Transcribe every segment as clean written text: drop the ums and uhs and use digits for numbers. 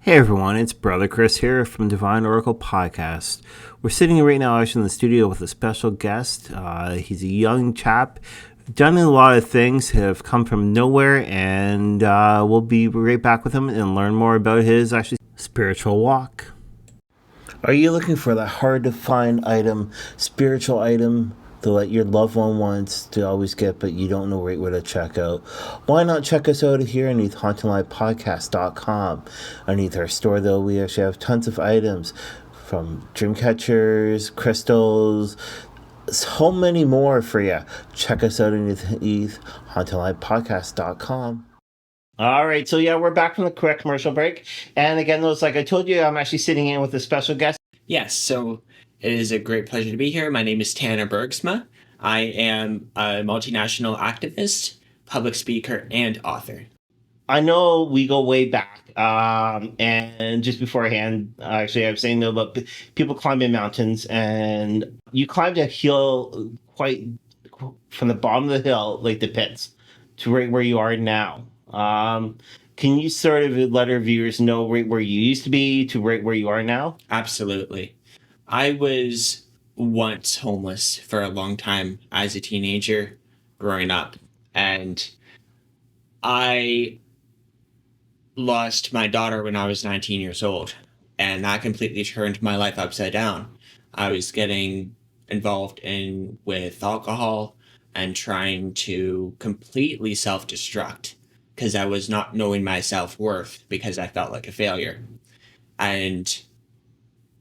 Hey everyone, it's Brother Chris here from Divine Oracle Podcast. We're sitting right now actually in the studio with a special guest. He's a young chap, done a lot of things, have come from nowhere, and we'll be right back with him and learn more about his actually spiritual walk. Are you looking for the hard to find item, spiritual item that your loved one wants to always get, but you don't know right where to check out? Why not check us out here underneath hauntedlightpodcast.com. Underneath our store, though, we actually have tons of items from dream catchers, crystals, so many more for you. Check us out underneath hauntedlightpodcast.com. All right, so yeah, we're back from the quick commercial break. And again, those, like I told you, I'm actually sitting in with a special guest. Yes, so it is a great pleasure to be here. My name is Tanner Bergsma. I am a multinational activist, public speaker, and author. I know we go way back, and just beforehand, actually, I was saying about people climbing mountains, and you climbed a hill quite from the bottom of the hill, like the pits, to right where you are now. Can you sort of let our viewers know right where you used to be to right where you are now? Absolutely. I was once homeless for a long time as a teenager growing up, and I lost my daughter when I was 19 years old, and that completely turned my life upside down. I was getting involved with alcohol and trying to completely self-destruct because I was not knowing my self-worth because I felt like a failure. And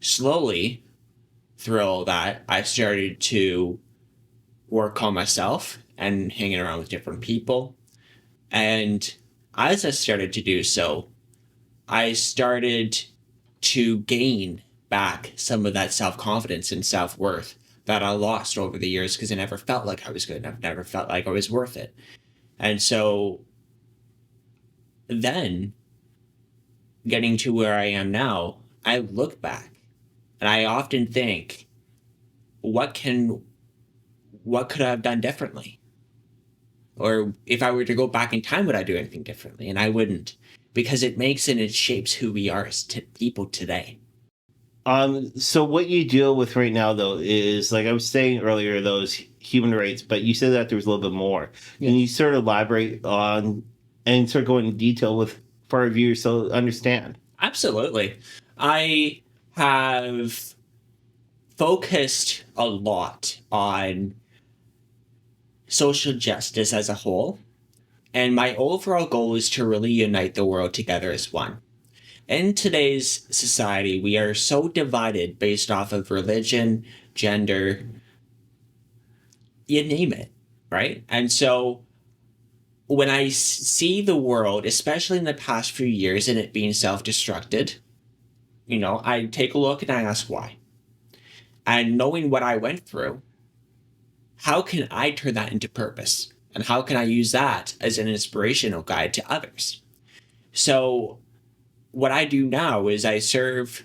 slowly, through all that, I started to work on myself and hanging around with different people. And as I started to do so, I started to gain back some of that self-confidence and self-worth that I lost over the years because I never felt like I was good enough, never felt like I was worth it. And so then, getting to where I am now, I look back and I often think, what could I have done differently? Or if I were to go back in time, would I do anything differently? And I wouldn't, because it makes and it shapes who we are as people today. So what you deal with right now, though, is, like I was saying earlier, those human rights, but you said that there was a little bit more. Yeah. Can you sort of elaborate on and sort of go into detail with for our viewers so understand? Absolutely. I have focused a lot on social justice as a whole, and my overall goal is to really unite the world together as one. In today's society, we are so divided based off of religion, gender, you name it, right? And so when I see the world, especially in the past few years, and it being self-destructed, I take a look and I ask why. And knowing what I went through, how can I turn that into purpose? And how can I use that as an inspirational guide to others? So what I do now is I serve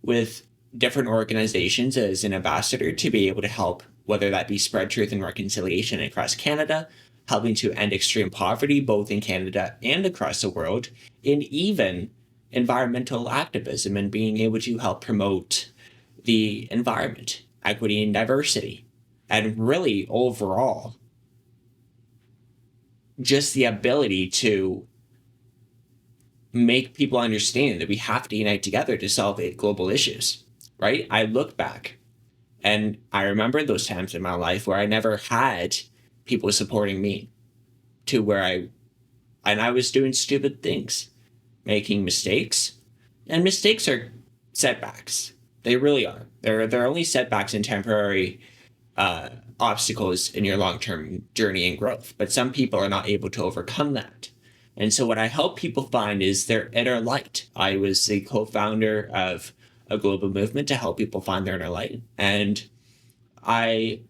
with different organizations as an ambassador to be able to help, whether that be spread truth and reconciliation across Canada, helping to end extreme poverty both in Canada and across the world, and even environmental activism and being able to help promote the environment, equity, and diversity. And really, overall, just the ability to make people understand that we have to unite together to solve global issues, right? I look back and I remember those times in my life where I never had people supporting me to where I was doing stupid things, making mistakes, and mistakes are setbacks. They really are. They're only setbacks and temporary obstacles in your long-term journey and growth. But some people are not able to overcome that. And so what I help people find is their inner light. I was the co-founder of a global movement to help people find their inner light. And I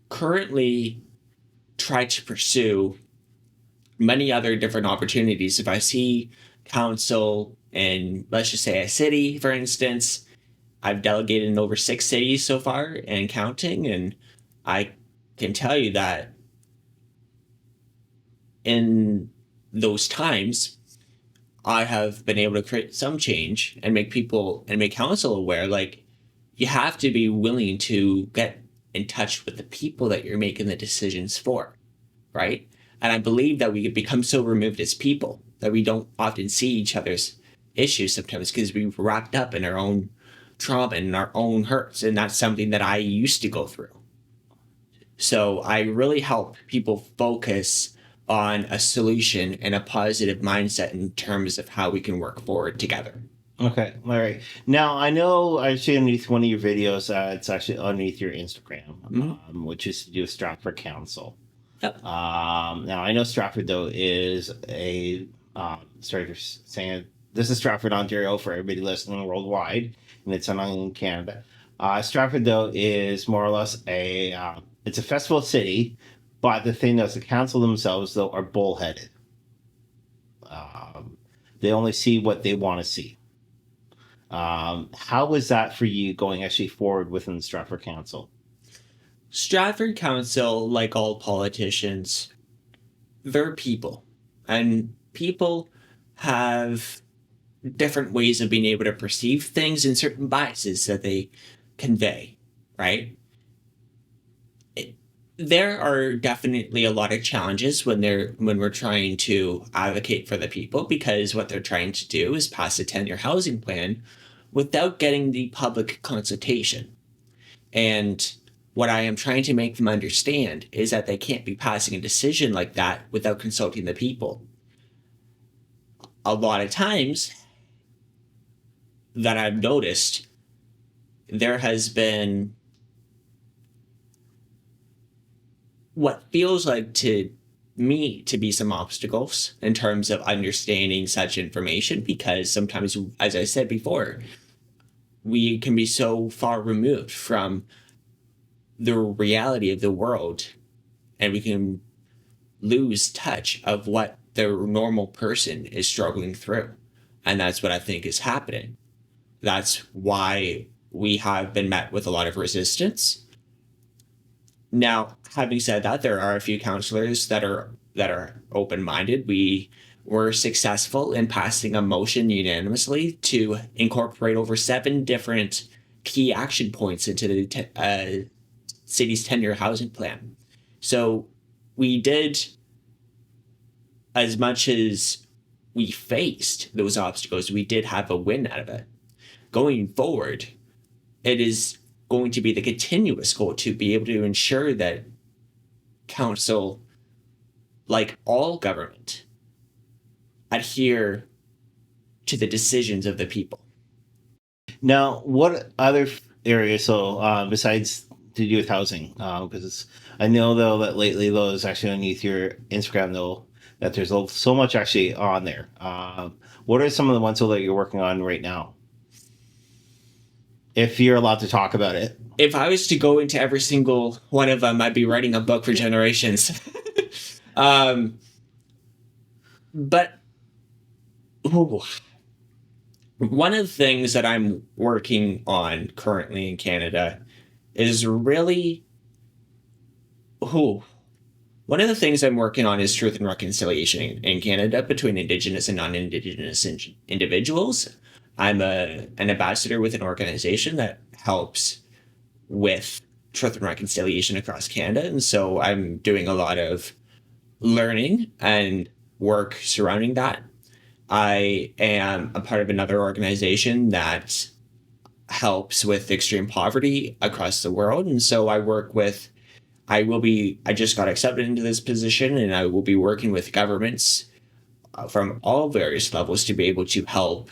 currently try to pursue many other different opportunities. If I see council in, let's just say, a city, for instance, I've delegated in over 6 cities so far and counting, and I can tell you that in those times, I have been able to create some change and make people and make council aware, like, you have to be willing to get in touch with the people that you're making the decisions for, right? And I believe that we could become so removed as people that we don't often see each other's issues sometimes because we've wrapped up in our own trauma and our own hurts. And that's something that I used to go through. So I really help people focus on a solution and a positive mindset in terms of how we can work forward together. Okay, all right. Now, I know I see underneath one of your videos, it's actually underneath your Instagram, which is to do with Stratford Council. Yep. Now, I know Stratford, though, is a, sorry for saying it, this is Stratford, Ontario, for everybody listening worldwide, and it's in Canada. Stratford, though, is more or less it's a festival city, but the thing is, the council themselves, though, are bullheaded. They only see what they want to see. How was that for you going actually forward within the Stratford Council? Stratford Council, like all politicians, they're people. And people have different ways of being able to perceive things and certain biases that they convey, right? There are definitely a lot of challenges when we're trying to advocate for the people, because what they're trying to do is pass a 10-year housing plan without getting the public consultation. And what I am trying to make them understand is that they can't be passing a decision like that without consulting the people. A lot of times that I've noticed, there has been what feels like to me to be some obstacles in terms of understanding such information, because sometimes, as I said before, we can be so far removed from the reality of the world, and we can lose touch of what the normal person is struggling through. And that's what I think is happening. That's why we have been met with a lot of resistance. Now, having said that, there are a few councillors that are open-minded. We were successful in passing a motion unanimously to incorporate over 7 different key action points into the city's 10-year housing plan. So we did, as much as we faced those obstacles, we did have a win out of it. Going forward, it is going to be the continuous goal to be able to ensure that council, like all government, adhere to the decisions of the people. Now, what other areas, so besides to do with housing, because I know, though, that lately, though, is actually underneath your Instagram, though, that there's so much actually on there. What are some of the ones that you're working on right now? If you're allowed to talk about it. If I was to go into every single one of them, I'd be writing a book for generations. But one of the things that I'm working on currently in Canada is really... One of the things I'm working on is truth and reconciliation in Canada between Indigenous and non-Indigenous individuals. I'm an ambassador with an organization that helps with truth and reconciliation across Canada. And so I'm doing a lot of learning and work surrounding that. I am a part of another organization that helps with extreme poverty across the world. And so I just got accepted into this position, and I will be working with governments from all various levels to be able to help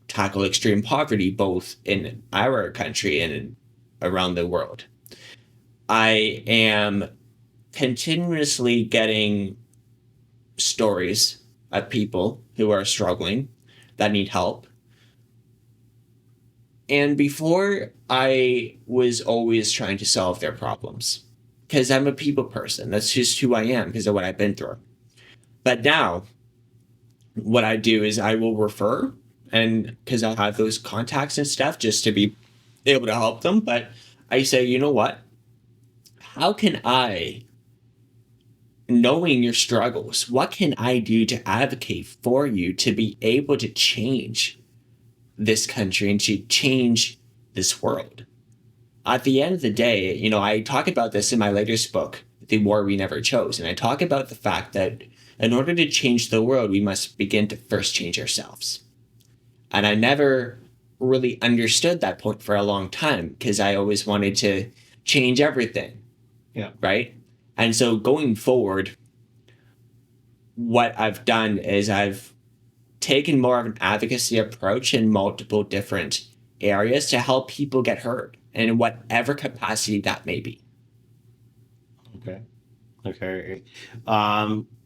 tackle extreme poverty, both in our country and around the world. I am continuously getting stories of people who are struggling, that need help. And before, I was always trying to solve their problems, because I'm a people person. That's just who I am because of what I've been through. But now, what I do is I will refer, and because I have those contacts and stuff just to be able to help them. But I say, you know what? How can I knowing your struggles. What can I do to advocate for you to be able to change this country and to change this world? At the end of the day, you know, I talk about this in my latest book, The War We Never Chose. And I talk about the fact that in order to change the world, we must begin to first change ourselves. And I never really understood that point for a long time because I always wanted to change everything. Yeah. Right? And so going forward, what I've done is I've taken more of an advocacy approach in multiple different areas to help people get heard in whatever capacity that may be. Okay.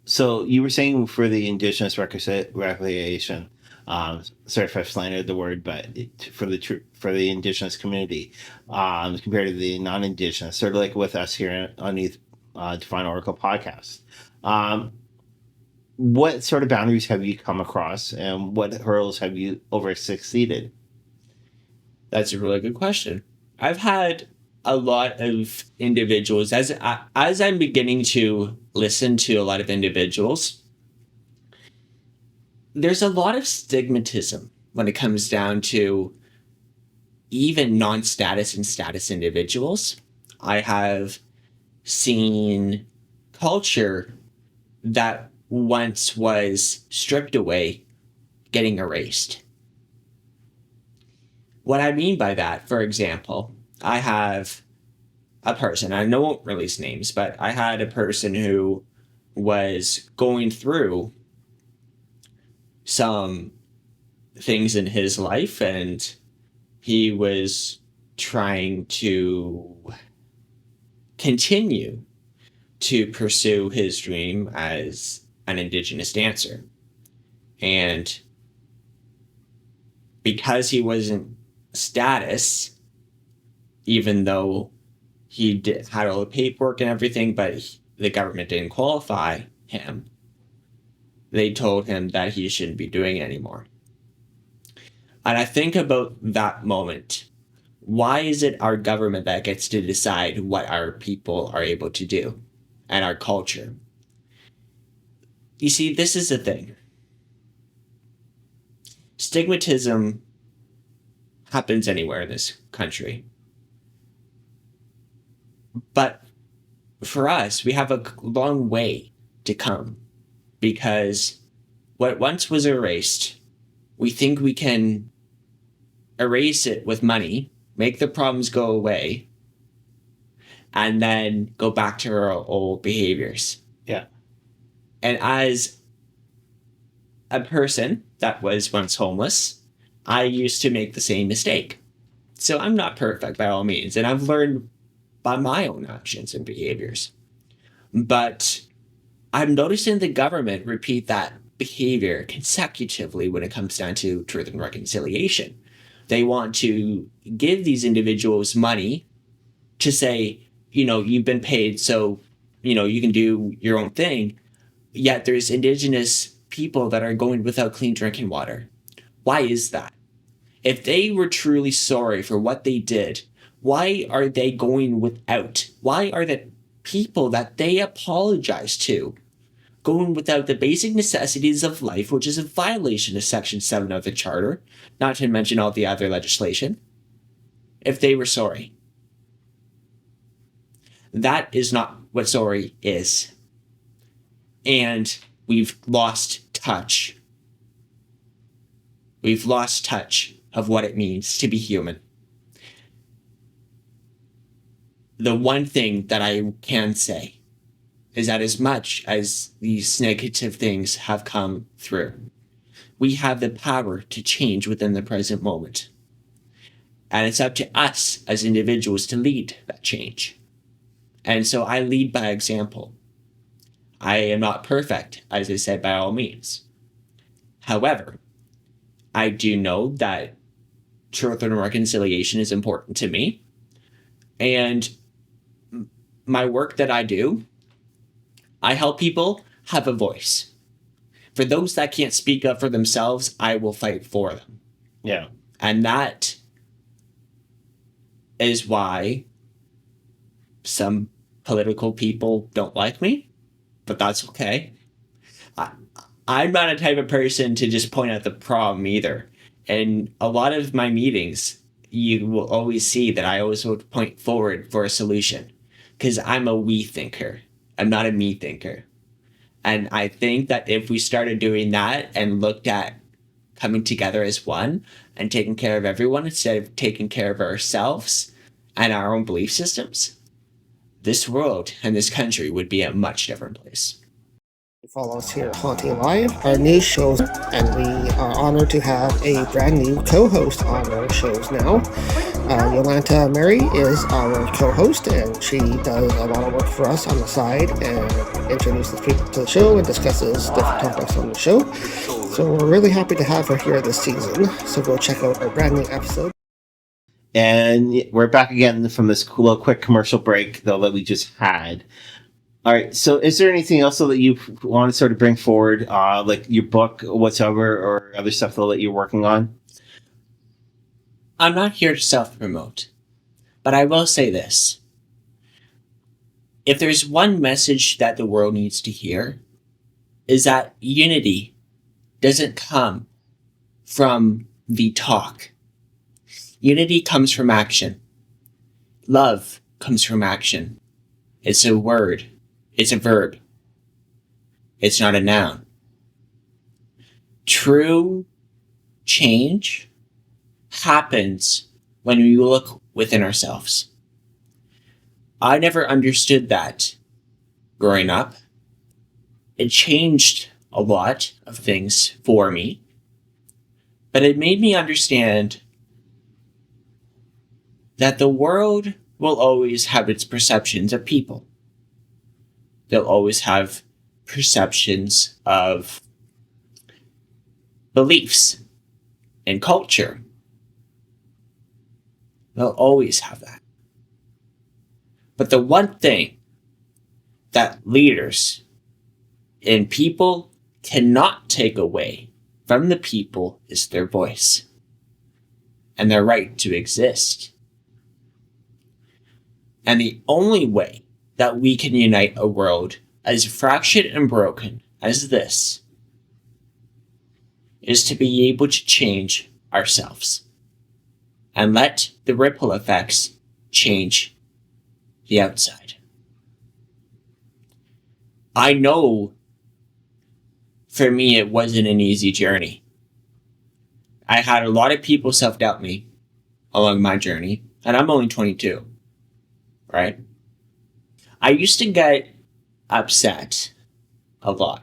So you were saying for the Indigenous reconciliation, sorry if I've slandered the word, but for the Indigenous community, compared to the non-Indigenous, sort of like with us here on the Divine Oracle podcast. What sort of boundaries have you come across, and what hurdles have you succeeded? That's a really good question. I've had a lot of individuals as I'm beginning to listen to a lot of individuals. There's a lot of stigmatism when it comes down to even non-status and status individuals. I have seen culture that once was stripped away getting erased. What I mean by that, for example, I have a person, I won't release names, but I had a person who was going through some things in his life, and he was trying to continue to pursue his dream as an Indigenous dancer. And because he wasn't status, even though he had all the paperwork and everything, but the government didn't qualify him, they told him that he shouldn't be doing it anymore. And I think about that moment. Why is it our government that gets to decide what our people are able to do and our culture? You see, this is the thing. Stigmatism happens anywhere in this country. But for us, we have a long way to come, because what once was erased, we think we can erase it with money, make the problems go away, and then go back to our old behaviors. Yeah. And as a person that was once homeless, I used to make the same mistake. So I'm not perfect by all means, and I've learned by my own actions and behaviors. But I'm noticing the government repeat that behavior consecutively when it comes down to truth and reconciliation. They want to give these individuals money to say, you know, you've been paid, so, you know, you can do your own thing. Yet there's Indigenous people that are going without clean drinking water. Why is that? If they were truly sorry for what they did, why are they going without? Why are the people that they apologize to going without the basic necessities of life, which is a violation of Section 7 of the Charter, not to mention all the other legislation, if they were sorry? That is not what sorry is. And we've lost touch. We've lost touch of what it means to be human. The one thing that I can say is that as much as these negative things have come through, we have the power to change within the present moment. And it's up to us as individuals to lead that change. And so I lead by example. I am not perfect, as I said, by all means. However, I do know that truth and reconciliation is important to me. And my work that I do, I help people have a voice. For those that can't speak up for themselves, I will fight for them. Yeah. And that is why some political people don't like me. but that's okay. I, I'm not a type of person to just point out the problem either. And a lot of my meetings, you will always see that I always would point forward for a solution because I'm a we thinker. I'm not a me thinker. And I think that if we started doing that and looked at coming together as one and taking care of everyone instead of taking care of ourselves and our own belief systems, this world and this country would be a much different place. Follow us here at Haunting Live, our news shows, and we are honored to have a brand new co-host on our shows now. Yolanta Mary is our co-host, and she does a lot of work for us on the side and introduces people to the show and discusses different topics on the show. So we're really happy to have her here this season. So go check out our brand new episode. And we're back again from this cool, quick commercial break, though, that we just had. All right. So is there anything else that you want to sort of bring forward, like your book whatsoever, or other stuff that you're working on? I'm not here to self-promote, but I will say this. If there's one message that the world needs to hear, is that unity doesn't come from the talk. Unity comes from action. Love comes from action. It's a word. It's a verb. It's not a noun. True change happens when we look within ourselves. I never understood that growing up. It changed a lot of things for me, but it made me understand that the world will always have its perceptions of people. They'll always have perceptions of beliefs and culture. They'll always have that. But the one thing that leaders and people cannot take away from the people is their voice and their right to exist. And the only way that we can unite a world as fractured and broken as this is to be able to change ourselves and let the ripple effects change the outside. I know for me it wasn't an easy journey. I had a lot of people self-doubt me along my journey, and I'm only 22, right? I used to get upset a lot.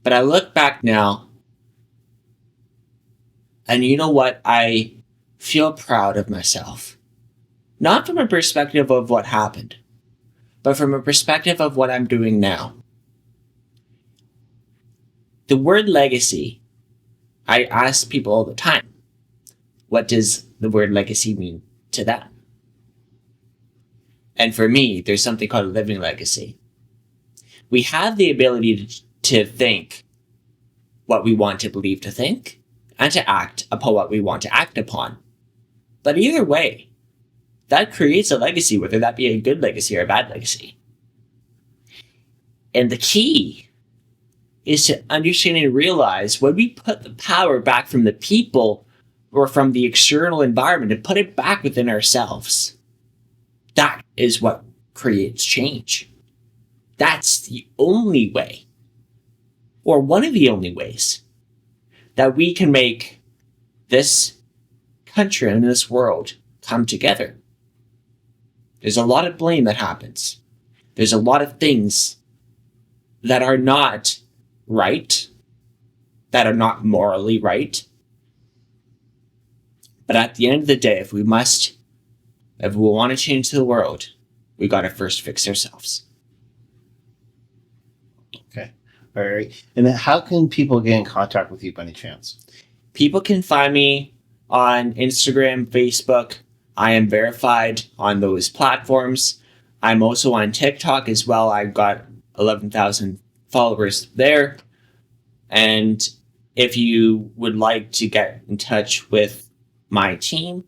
But I look back now, and you know what? I feel proud of myself. Not from a perspective of what happened, but from a perspective of what I'm doing now. The word legacy, I ask people all the time, what does the word legacy mean to them? And for me, there's something called a living legacy. We have the ability to think what we want to believe to think and to act upon what we want to act upon. But either way, that creates a legacy, whether that be a good legacy or a bad legacy. And the key is to understand and realize when we put the power back from the people or from the external environment and put it back within ourselves, that is what creates change. That's the only way, or one of the only ways, that we can make this country and this world come together. There's a lot of blame that happens. There's a lot of things that are not right, that are not morally right. But at the end of the day, if we want to change the world, we got to first fix ourselves. Okay. All right. And then how can people get in contact with you by any chance? People can find me on Instagram, Facebook. I am verified on those platforms. I'm also on TikTok as well. I've got 11,000 followers there. And if you would like to get in touch with my team,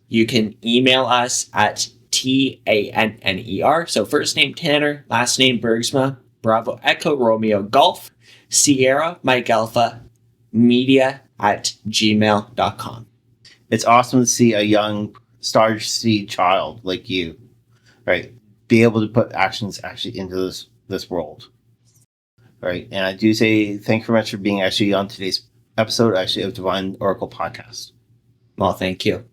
you can email us at Tanner. So first name Tanner, last name Bergsma, Bravo Echo Romeo Golf, Sierra Mike Alpha, media@gmail.com. It's awesome to see a young starseed child like you, right, be able to put actions actually into this world, right? And I do say thank you very much for being actually on today's episode actually of Divine Oracle Podcast. Well, thank you.